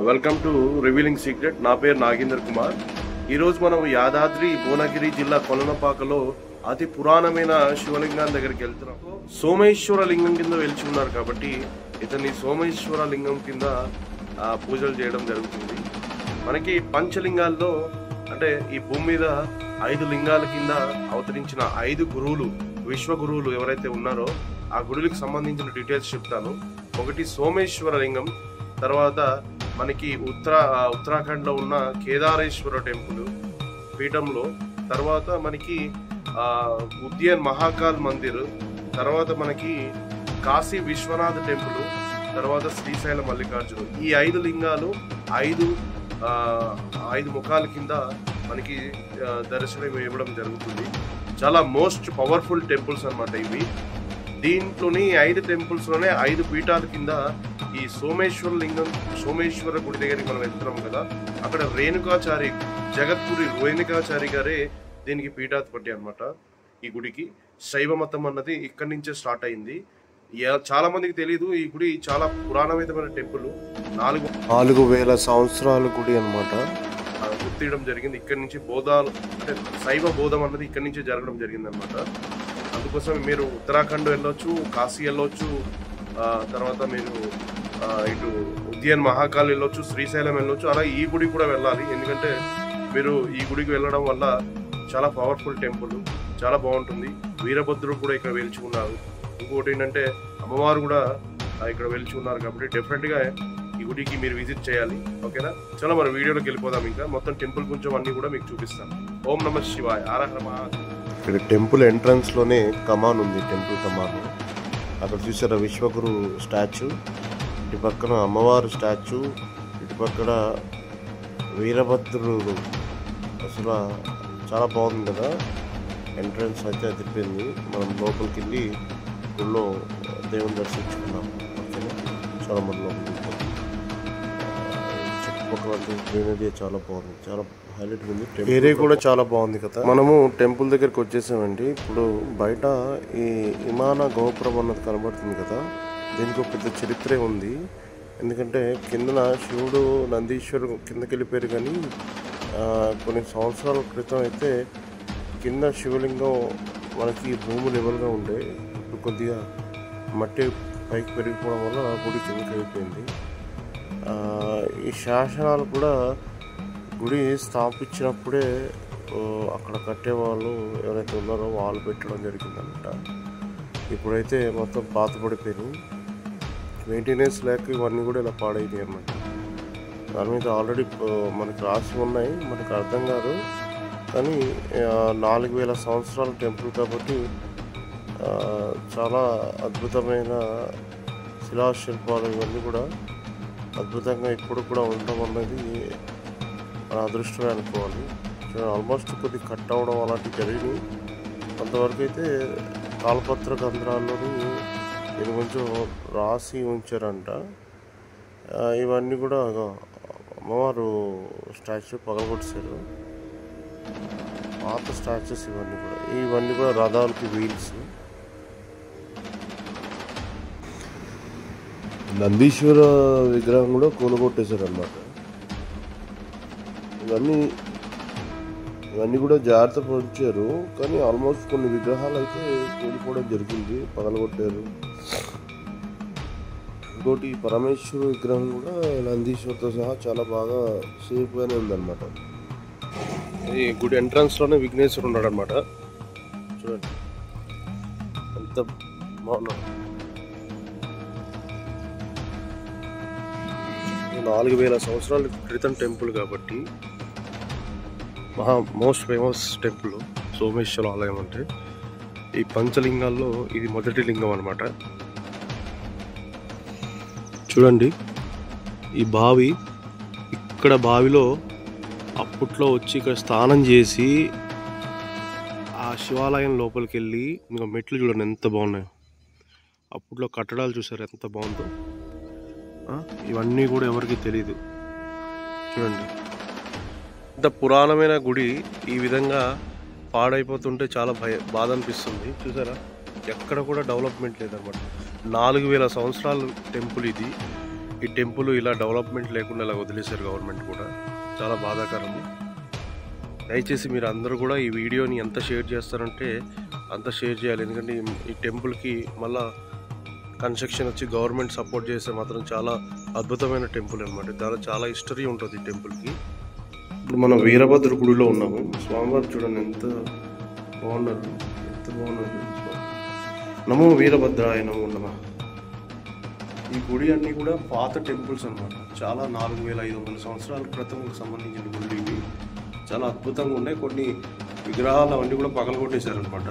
Welcome to revealing secret. నా పేరు నాగేంద్ర కుమార్. ఈరోజు మనం యాదాద్రి భువనగిరి జిల్లా కొలనపాకలో అతి పురాణమైన శివలింగం దగ్గరికి వెళ్తున్నాం. సోమేశ్వర లింగం కింద వెలిచి ఉన్నారు కాబట్టి ఇతన్ని సోమేశ్వర లింగం కింద పూజలు చేయడం జరుగుతుంది. మనకి పంచలింగాల్లో అంటే ఈ భూమి మీద 5 లింగాల కింద అవతరించిన 5 గురువులు, విశ్వ గురువులు ఎవరైతే ఉన్నారో ఆ గురువులకు సంబంధించిన డీటెయిల్స్ చెప్తాను. ఒకటి సోమేశ్వర లింగం, తర్వాత మనకి ఉత్తరాఖండ్ లో ఉన్న కేదారేశ్వర టెంపుల్ పీఠంలో, తర్వాత మనకి ఉద్యాన్ మహాకాల్ మందిర్, తర్వాత మనకి కాశీ విశ్వనాథ్ టెంపుల్, తర్వాత శ్రీశైల మల్లికార్జున. ఈ 5 లింగాలు 5 ముఖాల కింద మనకి దర్శనం ఇవ్వడం జరుగుతుంది. చాలా మోస్ట్ పవర్ఫుల్ టెంపుల్స్ అన్నమాట ఇవి. దీంట్లోని 5 టెంపుల్స్ లోనే 5 పీఠాల కింద ఈ సోమేశ్వర లింగం, సోమేశ్వర గుడి దగ్గరికి మనం వెళ్తున్నాం కదా, అక్కడ రేణుకాచారి, జగద్గురి రేణుకాచారి గారే దీనికి పీఠాధిపతి అన్నమాట. ఈ గుడికి శైవ మతం అన్నది ఇక్కడి నుంచే స్టార్ట్ అయింది. చాలా మందికి తెలియదు, ఈ గుడి చాలా పురాణమైన టెంపుల్. 4000 సంవత్సరాల గుడి అన్నమాట. గుర్తియడం జరిగింది. ఇక్కడి నుంచి బోధాలు అంటే శైవ బోధం అన్నది ఇక్కడి నుంచే జరగడం జరిగింది అనమాట. అందుకోసం మీరు ఉత్తరాఖండ్ వెళ్ళొచ్చు, కాశీ వెళ్ళొచ్చు, తర్వాత మీరు ఇటు ఉద్యాన్ మహాకాల్ వెళ్ళొచ్చు, శ్రీశైలం వెళ్ళొచ్చు. అలా ఈ గుడికి కూడా వెళ్ళాలి, ఎందుకంటే మీరు ఈ గుడికి వెళ్ళడం వల్ల చాలా పవర్ఫుల్ టెంపుల్, చాలా బాగుంటుంది. వీరభద్రుడు కూడా ఇక్కడ వెలిచి ఉన్నారు. ఇంకోటి ఏంటంటే అమ్మవారు కూడా ఇక్కడ వెలిచి ఉన్నారు కాబట్టి డెఫినెట్గా ఈ గుడికి మీరు విజిట్ చేయాలి. ఓకేనా? చాలా మన వీడియోలోకి వెళ్ళిపోదాం. ఇంకా మొత్తం టెంపుల్ కొంచెం అన్ని కూడా మీకు చూపిస్తాను. ఓం నమః శివాయ, హర మహాదేవ. ఇక్కడ టెంపుల్ ఎంట్రన్స్ లోనే కమాన్ ఉంది, టెంపుల్ కమాన్. అక్కడ చూసారా విశ్వగురు స్టాచ్యూ, ఇటు పక్కన అమ్మవారు స్టాచ్యూ, ఇటు పక్కన వీరభద్రుడు. అసలు చాలా బాగుంది కదా ఎంట్రన్స్ అయితే. తిప్పింది. మనం లోపలికి వెళ్ళి గుళ్ళో దేవుని దర్శించుకున్నాం. ఓకేనా? చాలా మనలో చుట్టుపక్కల గ్రీనరీ చాలా బాగుంది, చాలా హైలైట్ ఉంది. ఏరియా కూడా చాలా బాగుంది కదా. మనము టెంపుల్ దగ్గరికి వచ్చేసామండి. ఇప్పుడు బయట ఈ విమాన గోపురం అన్నది కనబడుతుంది కదా, దీనికి ఒక పెద్ద చరిత్రే ఉంది. ఎందుకంటే కిందన శివుడు, నందీశ్వరుడు కిందకి వెళ్ళిపోయారు, కానీ కొన్ని సంవత్సరాల క్రితం అయితే కింద శివలింగం మనకి భూమి లెవెల్గా ఉండే. ఇప్పుడు కొద్దిగా మట్టి పైకి పెరిగిపోవడం వల్ల గుడి కిందకి అయిపోయింది. ఈ శాసనాలు కూడా గుడి స్థాపించినప్పుడే అక్కడ కట్టేవాళ్ళు ఎవరైతే ఉన్నారో వాళ్ళు పెట్టడం జరిగిందన్నమాట. ఇప్పుడైతే మొత్తం పాతపడిపోయినాయి, మెయింటెనెన్స్ లేక ఇవన్నీ కూడా ఇలా పాడైనాయి అన్నమాట. దాని మీద ఆల్రెడీ మనకి రాసి ఉన్నాయి, మనకు అర్థం కాదు. కానీ 4000 సంవత్సరాల టెంపుల్ కాబట్టి చాలా అద్భుతమైన శిలాశిల్పాలు ఇవన్నీ కూడా అద్భుతంగా ఇప్పుడు కూడా ఉండడం అన్నది మన అదృష్టమే అనుకోవాలి. ఆల్మోస్ట్ కొద్ది కట్ అవ్వడం అలాంటివి జరిగినాయి. కొంతవరకు అయితే తాళపత్ర గంధ్రాల్లోని దీని కొంచెం రాసి ఉంచారంట. ఇవన్నీ కూడా అమ్మవారు స్టాచ్యూ పగలగొట్టేశారు, పాత స్టాచ్యూస్. ఇవన్నీ కూడా రథాలకి వీల్స్. నందీశ్వర విగ్రహం కూడా కూలగొట్టేశారు అన్నమాట. ఇవన్నీ కూడా జాగ్రత్త పడిచారు, కానీ ఆల్మోస్ట్ కొన్ని విగ్రహాలు అయితే కూలిపోవడం జరిగింది, పగలగొట్టారు. ఇంకోటి పరమేశ్వర విగ్రహం కూడా నందీశ్వరితో సహా చాలా బాగా సేఫ్గానే ఉందన్నమాట. ఈ గుడి ఎంట్రన్స్ లోనే విఘ్నేశ్వరుడు ఉన్నాడు అనమాట. చూడండి ఎంత బాగున్నాడు. 4000 సంవత్సరాల క్రితం టెంపుల్ కాబట్టి మోస్ట్ ఫేమస్ టెంపుల్ సోమేశ్వర ఆలయం. అంటే ఈ పంచలింగాల్లో ఇది మొదటి లింగం అనమాట. చూడండి ఈ బావి, ఇక్కడ బావిలో అప్పట్లో వచ్చి ఇక్కడ స్నానం చేసి ఆ శివాలయం లోపలికి వెళ్ళి ఇంకా మెట్లు చూడండి ఎంత బాగున్నాయో. అప్పట్లో కట్టడాలు చూసారు ఎంత బాగుందో. ఇవన్నీ కూడా ఎవరికి తెలీదు. చూడండి ఇంత పురాణమైన గుడి ఈ విధంగా పాడైపోతుంటే చాలా బాధ అనిపిస్తుంది. చూసారా, ఎక్కడ కూడా డెవలప్మెంట్ లేదన్నమాట. 4000 సంవత్సరాల టెంపుల్ ఇది. ఈ టెంపుల్ ఇలా డెవలప్మెంట్ లేకుండా ఇలా వదిలేశారు గవర్నమెంట్ కూడా, చాలా బాధాకరము. దయచేసి మీరు అందరూ కూడా ఈ వీడియోని ఎంత షేర్ చేస్తారంటే అంత షేర్ చేయాలి. ఎందుకంటే ఈ టెంపుల్కి మళ్ళా కన్స్ట్రక్షన్ వచ్చి గవర్నమెంట్ సపోర్ట్ చేస్తే మాత్రం చాలా అద్భుతమైన టెంపుల్ అనమాట. చాలా హిస్టరీ ఉంటుంది ఈ టెంపుల్కి. ఇప్పుడు మనం వీరభద్ర గుడిలో ఉన్నాము. స్వామివారు చూడండి ఎంత బాగున్నారు, ఎంత బాగున్నారు. నమో వీరభద్రాయ నమో నమః. ఈ గుడి అన్నీ కూడా పాత టెంపుల్స్ అనమాట. చాలా 4500 సంవత్సరాల క్రితం సంబంధించిన గుళ్ళు ఇవి. చాలా అద్భుతంగా ఉన్నాయి. కొన్ని విగ్రహాలు అవన్నీ కూడా పగలగొట్టేశారనమాట.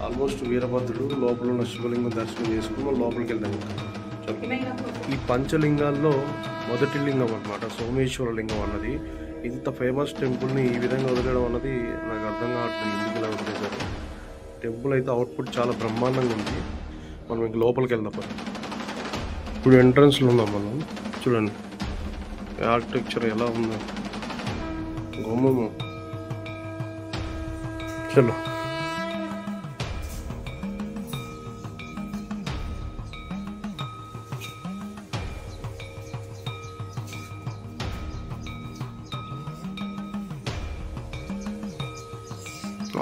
ఆల్మోస్ట్ వీరభద్రుడు లోపల ఉన్న శివలింగం దర్శనం చేసుకుని మనం లోపలికి వెళ్దాం. ఈ పంచలింగాల్లో మొదటి లింగం అనమాట సోమేశ్వర లింగం అన్నది. ఇంత ఫేమస్ టెంపుల్ని ఈ విధంగా వదిలేయడం అన్నది నాకు అర్థం కావట్లేదు, ఎందుకు ఇలా వదిలేశారు. టెంపుల్ అయితే అవుట్పుట్ చాలా బ్రహ్మాండంగా ఉంది. మనం ఇంక లోపలికి వెళ్దాం. ఇప్పుడు ఎంట్రన్స్లో ఉన్నాం మనం. చూడండి ఆర్కిటెక్చర్ ఎలా ఉందో, గోమము. చలో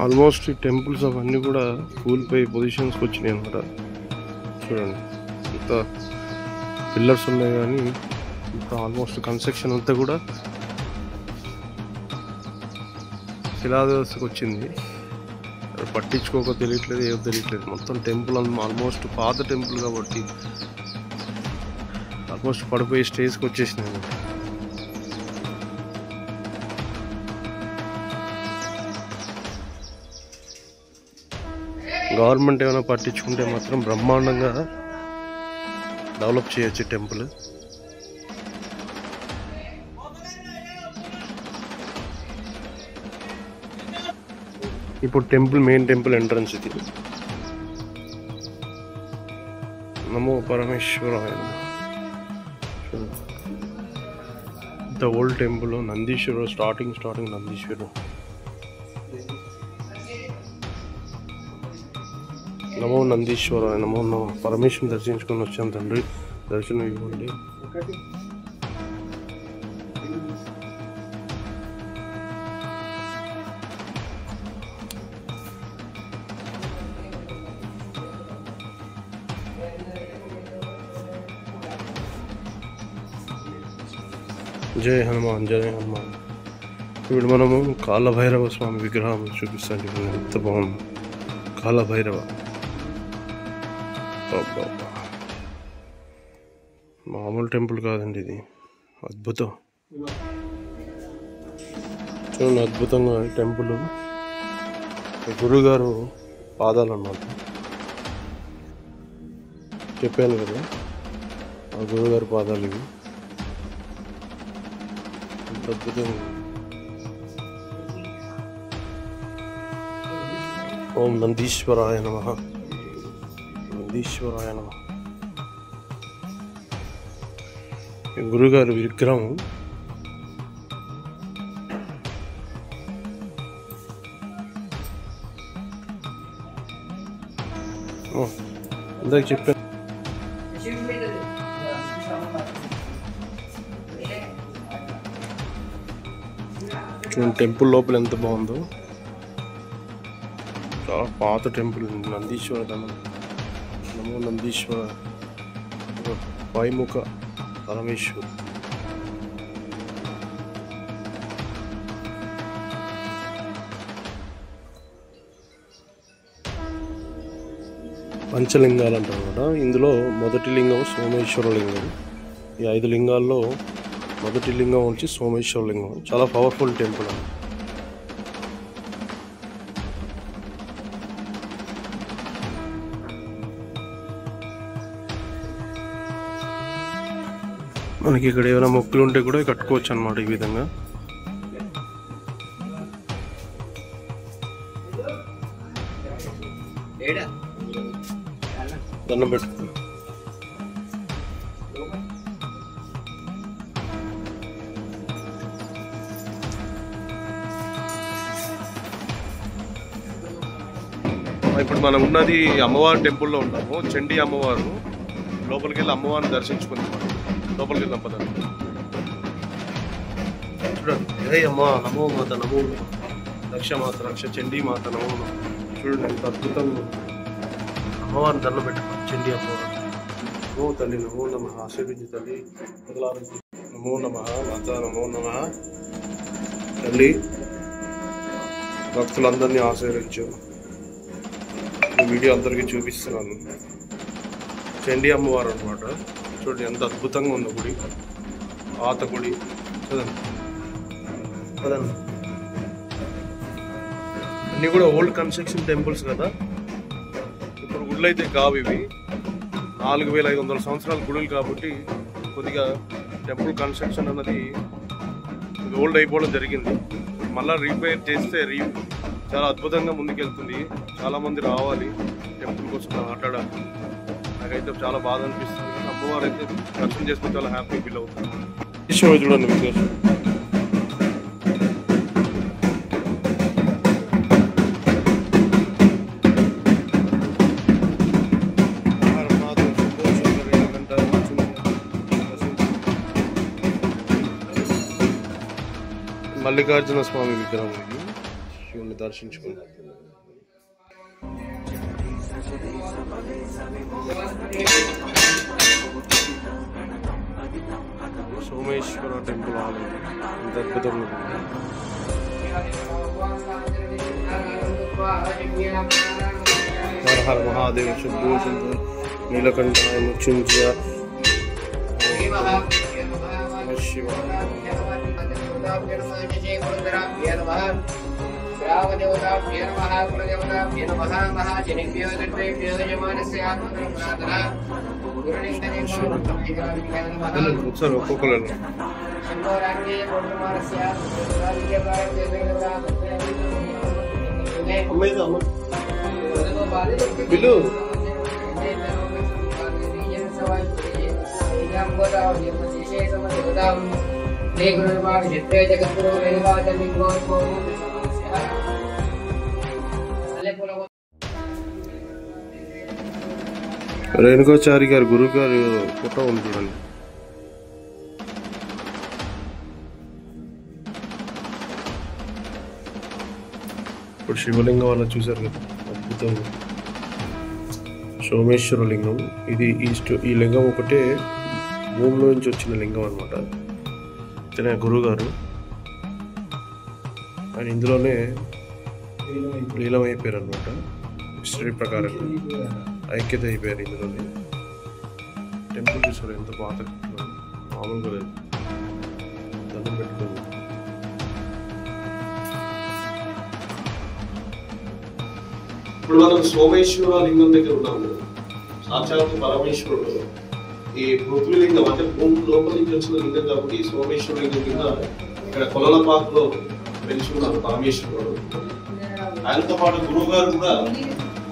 ఆల్మోస్ట్ ఈ టెంపుల్స్ అవన్నీ కూడా కూలిపోయి పొజిషన్స్కి వచ్చినాయి అనమాట. చూడండి ఇంత పిల్లర్స్ ఉన్నాయి కానీ ఇంత ఆల్మోస్ట్ కన్స్ట్రక్షన్ అంతా కూడా శిలాదశకు వచ్చింది. పట్టించుకోక తెలియట్లేదు, ఏదో తెలియట్లేదు. మొత్తం టెంపుల్ ఆల్మోస్ట్ పాత టెంపుల్ కాబట్టి ఆల్మోస్ట్ పడిపోయి స్టేజ్కి వచ్చేసినాయి అనమాట. గవర్నమెంట్ ఏమైనా పట్టించుకుంటే మాత్రం బ్రహ్మాండంగా డెవలప్ చేయొచ్చు టెంపుల్. ఇప్పుడు టెంపుల్ మెయిన్ టెంపుల్ ఎంట్రన్స్ ఇది. నమో పరమేశ్వరాయ. The old temple Nandishwar, starting Nandishwar. నమో నందీశ్వరాయ నమో నమో. పరమేశ్వరుని దర్శించుకొని వచ్చాం తండ్రి, దర్శనం ఇవ్వండి. జయ హనుమాన్ జయ హనుమాన్. ఇప్పుడు మనము కాలభైరవ స్వామి విగ్రహం చూపిస్తాను. ఇప్పుడు ఎంత బాగుంది కాలభైరవ. మామూలు టెంపుల్ కాదండి ఇది, అద్భుతం. చూడండి అద్భుతంగా ఈ టెంపుల్. గురుగారు పాదాలు అన్నమాట, చెప్పాను కదా ఆ గురుగారు పాదాలు ఇవి. అద్భుతంగా. ఓం నందీశ్వరాయ నమః, నందీశ్వరాయ నమః. గురుగారు విగ్రహం ఇందాక చెప్పాను. చూడండి టెంపుల్ లోపల ఎంత బాగుందో. చాలా పాత టెంపుల్. నందీశ్వర నమో నందీశ్వర వైముఖ పరమేశ్వర్. పంచలింగాలు అంటారు కదా, ఇందులో మొదటి లింగం సోమేశ్వర లింగం. ఈ 5 లింగాల్లో మొదటి లింగం వచ్చి సోమేశ్వర లింగం. చాలా పవర్ఫుల్ టెంపుల్ అని. మనకి ఇక్కడ ఏమైనా మొక్కులు ఉంటే కూడా కట్టుకోవచ్చు అన్నమాట. ఈ విధంగా దండం పెట్టుకో. ఇప్పుడు మనం ఉన్నది అమ్మవారి టెంపుల్లో ఉన్నాము. చండీ అమ్మవారు. లోపలికి వెళ్ళి అమ్మవారిని దర్శించుకుంటాం. లోపలికి వెళ్దాం పదండి. చూడండి, జై అమ్మ, నమో మాత, నమో రక్ష మాత, రక్ష చండీ మాత, నమో. చూడండి ఎంత అద్భుతంగా అమ్మవారిని దండం పెట్టుకోండి. చండీ అమ్మవారు, నమో తల్లి, నమో నమ, ఆశీర్వించు తల్లి, నమో నమ మాత, నమో నమ తల్లి, భక్తులందరినీ ఆశీర్వించు. ఈ వీడియో అందరికీ చూపిస్తున్నాను. చండీ అమ్మవారు అనమాట. చూడండి ఎంత అద్భుతంగా ఉంది గుడి, పాత గుడి. చూడండి కదండి, అన్నీ కూడా ఓల్డ్ కన్స్ట్రక్షన్ టెంపుల్స్ కదా. ఇప్పుడు గుళ్ళు అయితే కావు ఇవి, 4500 సంవత్సరాల గుడులు కాబట్టి కొద్దిగా టెంపుల్ కన్స్ట్రక్షన్ అన్నది ఓల్డ్ అయిపోవడం జరిగింది. మళ్ళీ రీపేర్ చేస్తే చాలా అద్భుతంగా ముందుకెళ్తుంది. చాలామంది రావాలి టెంపుల్ కోసం మాట్లాడాలి. నాకైతే చాలా బాధ అనిపిస్తుంది, కానీ అమ్మవారు అయితే దర్శనం చేసుకుని చాలా హ్యాపీ ఫీల్ అవుతుంది. చూడండి విశేషం. మల్లికార్జున స్వామి విగ్రహం ఇది, శివుని దర్శించుకుంటాం. సోమేశ్వర టెంపుల్ ఆలయం ఇంత అద్భుతంగా ఉంది. హర హర మహాదేవ, శంభో శంకర, నీలకంఠాయ, మృత్యుంజయ, శివ. ఒకసారి ఒక్కొక్కరు బిల్లు రేణుకాచారి గారి గురువు గారు ఫోటో ఉంది చూడండి. ఇప్పుడు శివలింగం వల్ల చూసారు కదా, అద్భుతంగా. సోమేశ్వర లింగం ఇది. ఈ లింగం ఒకటే భూమిలో నుంచి వచ్చిన లింగం అనమాట. ఇతనే గురువు గారు, ఆయన ఇందులోనే లీలమైపోయారు అనమాట. హిస్టరీ ప్రకారం ఐక్యత అయిపోయారు ఇందులోనే. టెంపుల్ చూసారు ఎంత పాత, మామూలుగా లేదు. దండం పెట్టుకోండి. ఇప్పుడు మనం సోమేశ్వర లింగం దగ్గర ఉన్నాము. సాక్షాత్ పరమేశ్వరుడు ఈ పృథ్వీలింగం, అంటే భూమి లోపల నుంచి వచ్చిన లింగం కాబట్టి సోమేశ్వర లింగం కింద ఇక్కడ కొలలపాకలో వెలిసి ఉన్నారు పరమేశ్వరుడు. ఆయనతో పాటు గురువుగారు కూడా,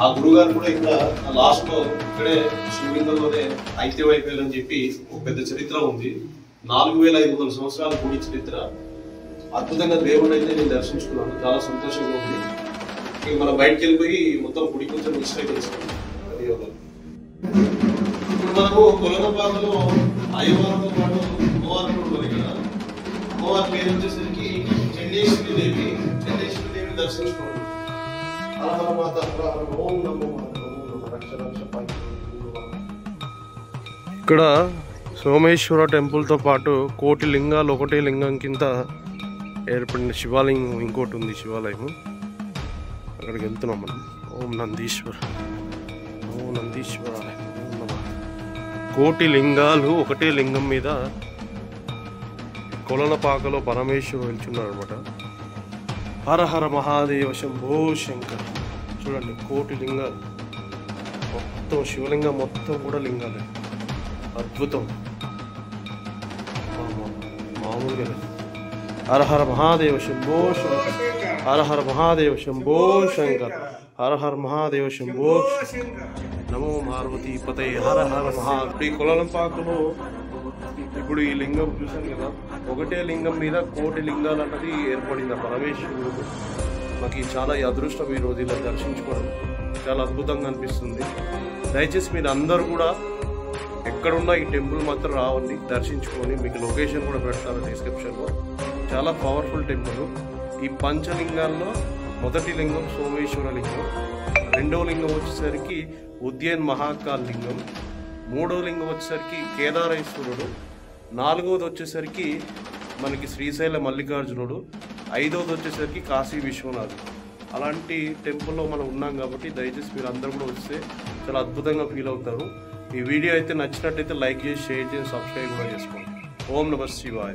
ఆ గురువుగారు కూడా ఇక్కడ లాస్ట్ లో ఇక్కడే శివలింగంలోనే ఐక్యం అయిపోయారని చెప్పి ఒక పెద్ద చరిత్ర ఉంది. 4500 సంవత్సరాల గుడి చరిత్ర. అద్భుతంగా దేవుడు అయితే నేను దర్శించుకున్నాను, చాలా సంతోషంగా ఉంది. ఇక మనం బయటకు వెళ్ళిపోయి మొత్తం గుడి కొంచెం విజిట్ చేసుకున్నాం. ఇప్పుడు మనము కొలనపాకలో అయ్యవారితో పాటు అమ్మవారు కూడా ఉన్నారు. ఇక్కడ అమ్మవారి పేరు వచ్చేసరికి చండేశ్వరి దేవి. చండేశ్వరి దేవిని దర్శించుకోండి. ఇక్కడ సోమేశ్వర టెంపుల్తో పాటు కోటి లింగాలు ఒకటే లింగం కింద ఏర్పడిన శివాలయం ఇంకోటి ఉంది, శివాలయం. అక్కడికి వెళ్తున్నాం మనం. ఓం నందీశ్వర, ఓం నందీశ్వరాలయం. కోటి లింగాలు ఒకటే లింగం మీద కొలనపాకలో పరమేశ్వరుడు వెళ్తున్నాడు అనమాట. హర హర మహాదేవ, శంభో శంకర. చూడండి, కోటి లింగాలు, మొత్తం శివలింగం మొత్తం కూడా లింగాలే. అద్భుతం, మామూలుగా లేదు. హర హర మహాదేవ, శంభో శంకర. హర హర మహాదేవ, శంభో శంకర. హర హర మహాదేవ, శంభో నమో పార్వతీ పతే. హర హర మహా. ఈ కొలనంపాకలో ఇప్పుడు ఈ లింగం చూసాను కదా, ఒకటే లింగం మీద కోటి లింగాలు అన్నది ఏర్పడిన పరమేశ్వరుడు. నాకు చాలా అదృష్టం ఈ రోజు ఇలా దర్శించుకోవడం, చాలా అద్భుతంగా అనిపిస్తుంది. దయచేసి మీరు అందరూ కూడా ఎక్కడున్నా ఈ టెంపుల్ మాత్రం రావండి, దర్శించుకొని. మీకు లొకేషన్ కూడా పెడతాను డిస్క్రిప్షన్లో. చాలా పవర్ఫుల్ టెంపుల్. ఈ పంచలింగాల్లో మొదటి లింగం సోమేశ్వర లింగం, రెండవ లింగం వచ్చేసరికి ఉద్యన్ మహాకాల్ లింగం, మూడవ లింగం వచ్చేసరికి కేదారేశ్వరుడు, నాలుగవది వచ్చేసరికి మనకి శ్రీశైల మల్లికార్జునుడు, ఐదవది వచ్చేసరికి కాశీ విశ్వనాథ్. అలాంటి టెంపుల్లో మనం ఉన్నాం కాబట్టి దయచేసి మీరు అందరూ కూడా వస్తే చాలా అద్భుతంగా ఫీల్ అవుతారు. ఈ వీడియో అయితే నచ్చినట్టయితే లైక్ చేసి, షేర్ చేసి, సబ్స్క్రైబ్ కూడా చేసుకోండి. ఓం నమః శివాయ.